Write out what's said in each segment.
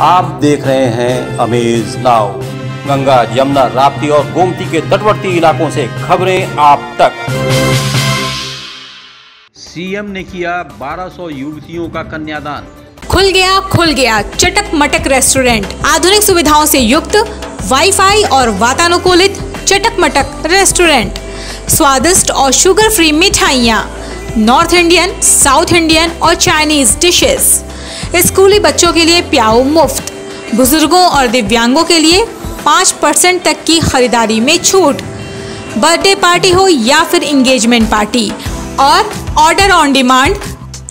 आप देख रहे हैं अमेज नाउ। गंगा, यमुना, राप्ती और गोमती के तटवर्ती इलाकों से खबरें आप तक। सीएम ने किया 1200 युवतियों का कन्यादान। खुल गया चटक मटक रेस्टोरेंट। आधुनिक सुविधाओं से युक्त वाईफाई और वातानुकूलित चटक मटक रेस्टोरेंट। स्वादिष्ट और शुगर फ्री मिठाइयाँ, नॉर्थ इंडियन, साउथ इंडियन और चाइनीज डिशेस। स्कूली बच्चों के लिए प्याऊ मुफ्त। बुजुर्गों और दिव्यांगों के लिए 5% तक की खरीदारी में छूट। बर्थडे पार्टी हो या फिर एंगेजमेंट पार्टी, और order on demand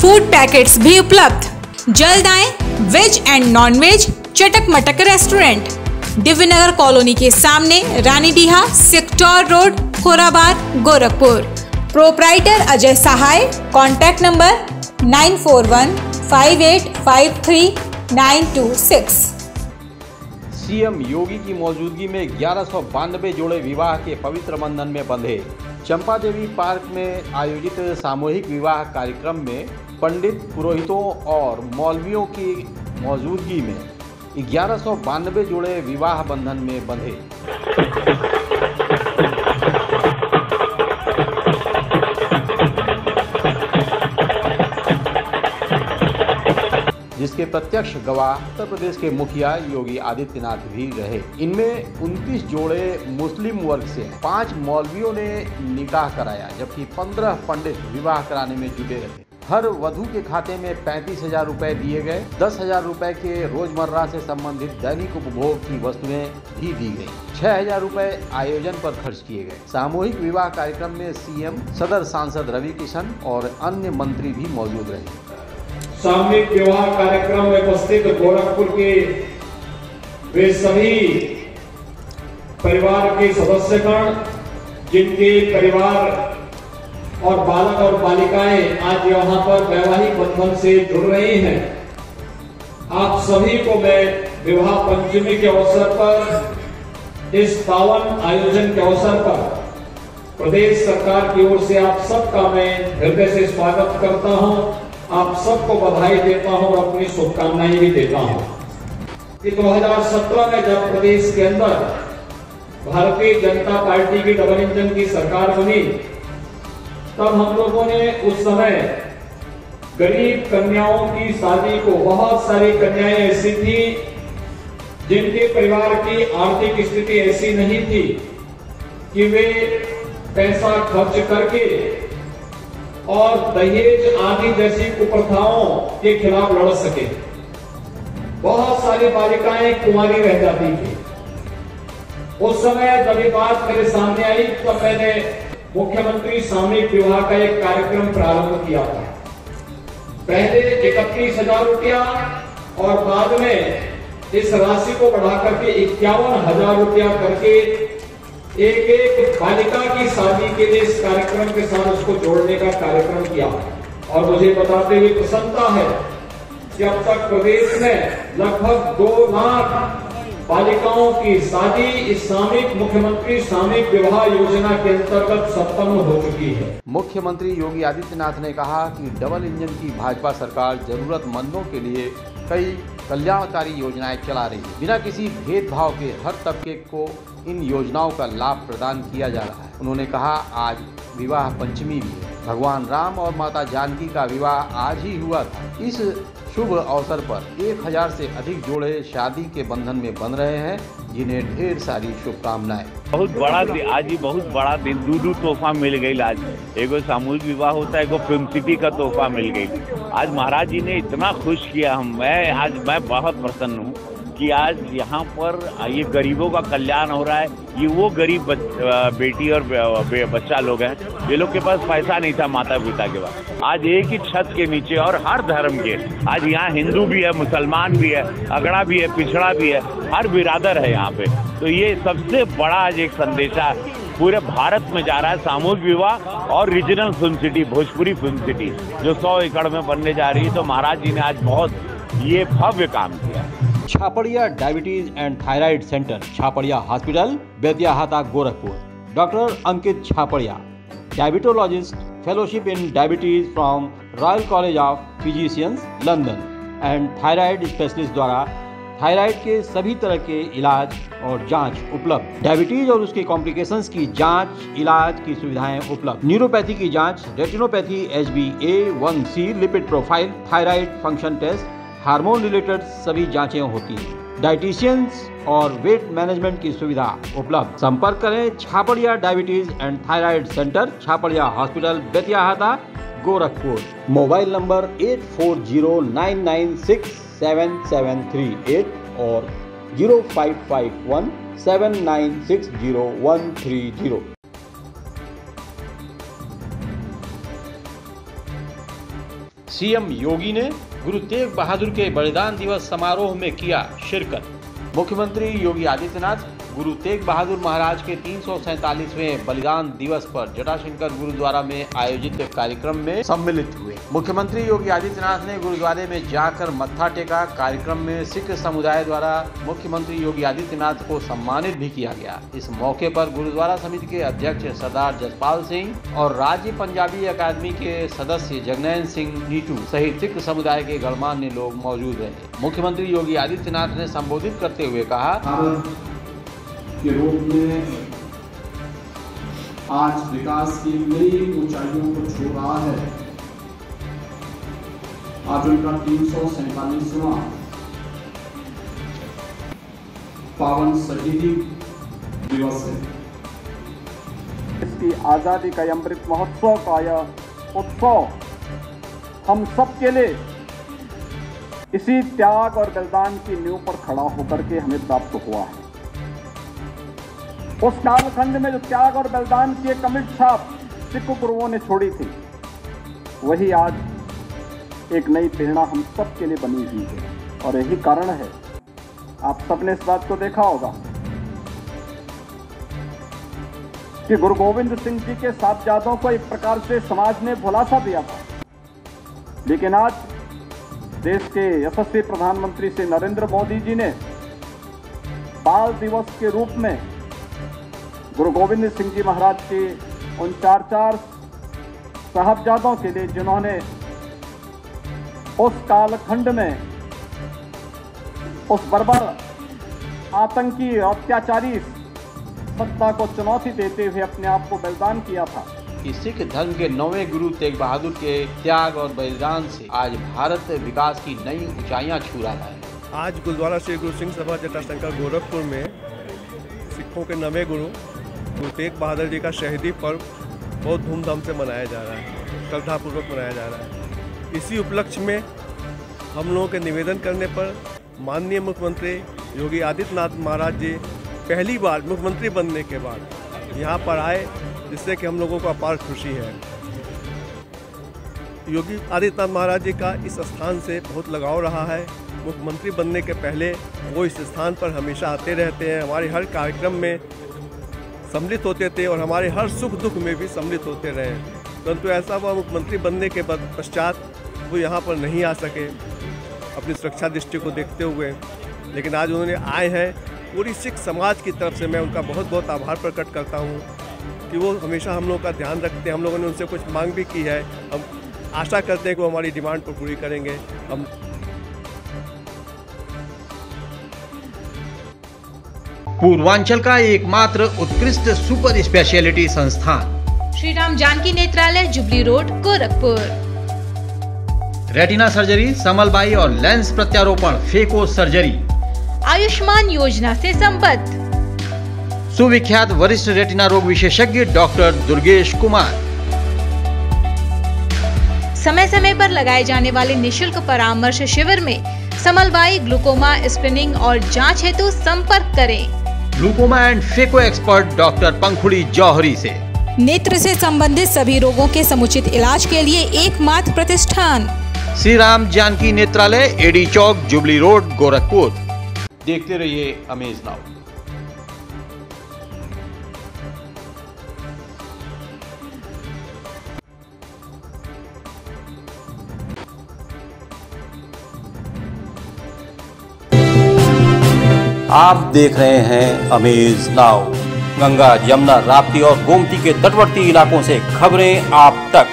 food packets भी उपलब्ध। जल्द आए वेज एंड नॉन वेज चटक मटक रेस्टोरेंट, दिव्यनगर कॉलोनी के सामने, Ranidiha, sector road, Khorabad, Gorakhpur. Proprietor Ajay Sahay. Contact number 9415853926। CM Yogi की मौजूदगी में 1192 जोड़े विवाह के पवित्र बंधन में बंधे। चंपा देवी पार्क में आयोजित सामूहिक विवाह कार्यक्रम में पंडित, पुरोहितों और मौलवियों की मौजूदगी में 1192 जोड़े विवाह बंधन में बंधे। जिसके प्रत्यक्ष गवाह उत्तर प्रदेश के मुखिया योगी आदित्यनाथ भी रहे। इनमें 29 जोड़े मुस्लिम वर्ग से, 5 मौलवियों ने निकाह कराया, जबकि 15 पंडित विवाह कराने में जुटे रहे। हर वधू के खाते में 35,000 रुपए दिए गए। 10,000 रुपए के रोजमर्रा से संबंधित दैनिक उपभोग की वस्तुएं भी दी गई। 6,000 रुपए आयोजन पर खर्च किए गए। सामूहिक विवाह कार्यक्रम में सीएम, सदर सांसद रवि किशन और अन्य मंत्री भी मौजूद रहे। सामूहिक विवाह कार्यक्रम में उपस्थित गोरखपुर के वे सभी परिवार के सदस्यगण, जिनके परिवार और बालक और बालिकाएं आज यहाँ पर वैवाहिक बंधन से जुड़ रही हैं, आप सभी को मैं विवाह पंचमी के अवसर पर, इस पावन आयोजन के अवसर पर प्रदेश सरकार की ओर से आप सबका मैं हृदय से स्वागत करता हूं। आप सबको बधाई देता हूं और अपनी शुभकामनाएं भी देता हूं। 2017 में जब प्रदेश के अंदर भारतीय जनता पार्टी की डबल इंजन की सरकार बनी, तब हम लोगों ने उस समय गरीब कन्याओं की शादी को, बहुत सारी कन्याएं ऐसी थी जिनके परिवार की आर्थिक स्थिति ऐसी नहीं थी कि वे पैसा खर्च करके और दहेज आदि जैसी कुप्रथाओं के खिलाफ लड़ सके। बहुत सारी बालिकाएं कुंवारी रह जाती थी। उस समय जब ये बात मेरे सामने आई, तब मैंने मुख्यमंत्री सामूहिक विवाह का एक कार्यक्रम प्रारंभ किया था। पहले 31,000 रुपया और बाद में इस राशि को बढ़ाकर के 51,000 रुपया करके एक बालिका की शादी के लिए इस कार्यक्रम के साथ उसको जोड़ने का कार्यक्रम किया। और मुझे बताते हुए प्रसन्नता है कि अब तक प्रदेश में लगभग 2 लाख बालिकाओं की शादी इस सामूहिक मुख्यमंत्री सामूहिक विवाह योजना के अंतर्गत संपन्न हो चुकी है। मुख्यमंत्री योगी आदित्यनाथ ने कहा कि डबल इंजन की भाजपा सरकार जरूरतमंदों के लिए कई कल्याणकारी योजनाएं चला रही है। बिना किसी भेदभाव के हर तबके को इन योजनाओं का लाभ प्रदान किया जा रहा है। उन्होंने कहा, आज विवाह पंचमी भी है। भगवान राम और माता जानकी का विवाह आज ही हुआ था। इस शुभ अवसर पर 1000 से अधिक जोड़े शादी के बंधन में बंध रहे हैं, जिन्हें ढेर सारी शुभकामनाएं। बहुत बड़ा आज ही बहुत बड़ा दिन, दो तोहफा मिल गई। आज एगो सामूहिक विवाह होता है, एगो फिल्म सिटी का तोहफा मिल गई। आज महाराज जी ने इतना खुश किया, मैं बहुत प्रसन्न हूँ कि आज यहाँ पर ये गरीबों का कल्याण हो रहा है। ये वो गरीब बेटी और बच्चा लोग हैं, ये लोग के पास पैसा नहीं था माता पिता के पास। आज एक ही छत के नीचे, और हर धर्म के, आज यहाँ हिंदू भी है, मुसलमान भी है, अगड़ा भी है, पिछड़ा भी है, हर बिरादर है यहाँ पे। तो ये सबसे बड़ा आज एक संदेशा पूरे भारत में जा रहा है, सामूहिक विवाह और regional film city, Bhojpuri film city जो 100 एकड़ में बनने जा रही है। तो महाराज जी ने आज बहुत ये भव्य काम किया। Chhaparia diabetes and thyroid centre, Chhaparia hospital, Betiahata, Gorakhpur. Doctor Ankit Chhaparia, diabetologist, fellowship in diabetes from Royal College of Physicians London and thyroid specialist द्वारा थायराइड के सभी तरह के इलाज और जांच उपलब्ध। डायबिटीज और उसके कॉम्प्लिकेशंस की जांच, इलाज की सुविधाएं उपलब्ध। न्यूरोपैथी की जांच, retinopathy, HbA1c, lipid profile, thyroid function test, hormone related सभी जांचें होती हैं। डाइटिशियंस और वेट मैनेजमेंट की सुविधा उपलब्ध। संपर्क करें Chhaparia diabetes and thyroid centre, Chhaparia hospital, Betiahata, Gorakhpur. Mobile number 8409967738 और 05517960 सीएम योगी ने गुरु तेग बहादुर के बलिदान दिवस समारोह में किया शिरकत। मुख्यमंत्री योगी आदित्यनाथ गुरु तेग बहादुर महाराज के 347वें बलिदान दिवस पर जटाशंकर गुरुद्वारा में आयोजित कार्यक्रम में सम्मिलित हुए। मुख्यमंत्री योगी आदित्यनाथ ने गुरुद्वारे में जाकर मत्था टेका। कार्यक्रम में सिख समुदाय द्वारा मुख्यमंत्री योगी आदित्यनाथ को सम्मानित भी किया गया। इस मौके पर गुरुद्वारा समिति के अध्यक्ष सरदार जसपाल सिंह और राज्य पंजाबी अकादमी के सदस्य जगनैन सिंह नीटू सहित सिख समुदाय के गणमान्य लोग मौजूद रहे। मुख्यमंत्री योगी आदित्यनाथ ने संबोधित करते हुए कहा, के रूप में आज विकास की नई ऊंचाइयों को छू रहा है। आज उनका 347वां पावन शहीदी दिवस है। इसकी आजादी का अमृत महोत्सव का यह उत्सव हम सब के लिए इसी त्याग और बलिदान की नींव पर खड़ा होकर के हमें प्राप्त हुआ है। उस कालखंड में जो त्याग और बलिदान की एक अमिट छाप सिख गुरुओं ने छोड़ी थी, वही आज एक नई प्रेरणा हम सब के लिए बनी हुई है। और यही कारण है, आप सबने इस बात को देखा होगा कि गुरु गोविंद सिंह जी के साहबजादों को एक प्रकार से समाज ने भुलासा दिया था, लेकिन आज देश के यशस्वी प्रधानमंत्री श्री नरेंद्र मोदी जी ने बाल दिवस के रूप में गुरु गोविंद सिंह जी महाराज के उन चार साहबजादों के लिए जिन्होंने उस कालखंड में उस बर्बर आतंकी अत्याचारी सत्ता को चुनौती देते हुए अपने आप को बलिदान किया था। कि सिख धर्म के 9वें गुरु तेग बहादुर के त्याग और बलिदान से आज भारत विकास की नई ऊंचाइयां छू रहा है। आज गुरुद्वारा श्री गुरु सिंह सभा जटाशंकर गोरखपुर में सिखों के 9वें गुरु तेग बहादुर जी का शहीदी पर्व बहुत धूमधाम से मनाया जा रहा है, श्रद्धापूर्वक मनाया जा रहा है। इसी उपलक्ष्य में हम लोगों के निवेदन करने पर माननीय मुख्यमंत्री योगी आदित्यनाथ महाराज जी पहली बार मुख्यमंत्री बनने के बाद यहाँ पर आए, जिससे कि हम लोगों को अपार खुशी है। योगी आदित्यनाथ महाराज जी का इस स्थान से बहुत लगाव रहा है। मुख्यमंत्री बनने के पहले वो इस स्थान पर हमेशा आते रहते हैं, हमारे हर कार्यक्रम में सम्मिलित होते थे और हमारे हर सुख दुख में भी सम्मिलित होते रहे। परंतु ऐसा हुआ, मुख्यमंत्री बनने के पश्चात वो यहाँ पर नहीं आ सके अपनी सुरक्षा दृष्टि को देखते हुए, लेकिन आज उन्होंने आए हैं। पूरी सिख समाज की तरफ से मैं उनका बहुत बहुत आभार प्रकट करता हूँ कि वो हमेशा हम लोगों का ध्यान रखते हैं। हम लोगों ने उनसे कुछ मांग भी की है, हम आशा करते हैं कि वो हमारी डिमांड को पूरी करेंगे। हम पूर्वांचल का एकमात्र उत्कृष्ट सुपर स्पेशलिटी संस्थान Shri Ram Janki Netralaya, jubilee road, Gorakhpur. Retina surgery, समलबाई और लेंस प्रत्यारोपण, फेको सर्जरी, आयुष्मान योजना से संबद्ध। सुविख्यात वरिष्ठ रेटिना रोग विशेषज्ञ डॉक्टर दुर्गेश कुमार। समय समय पर लगाए जाने वाले निशुल्क परामर्श शिविर में समलबाई, ग्लूकोमा, स्क्रीनिंग और जांच हेतु संपर्क करें glaucoma and phaco expert doctor Pankhuri Johri से। नेत्र से संबंधित सभी रोगों के समुचित इलाज के लिए एकमात्र प्रतिष्ठान श्री राम जानकी नेत्रालय, एडी चौक, जुबली रोड, गोरखपुर। देखते रहिए अमेज नाउ। आप देख रहे हैं अमेज नाउ। गंगा, यमुना, राप्ती और गोमती के तटवर्ती इलाकों से खबरें आप तक।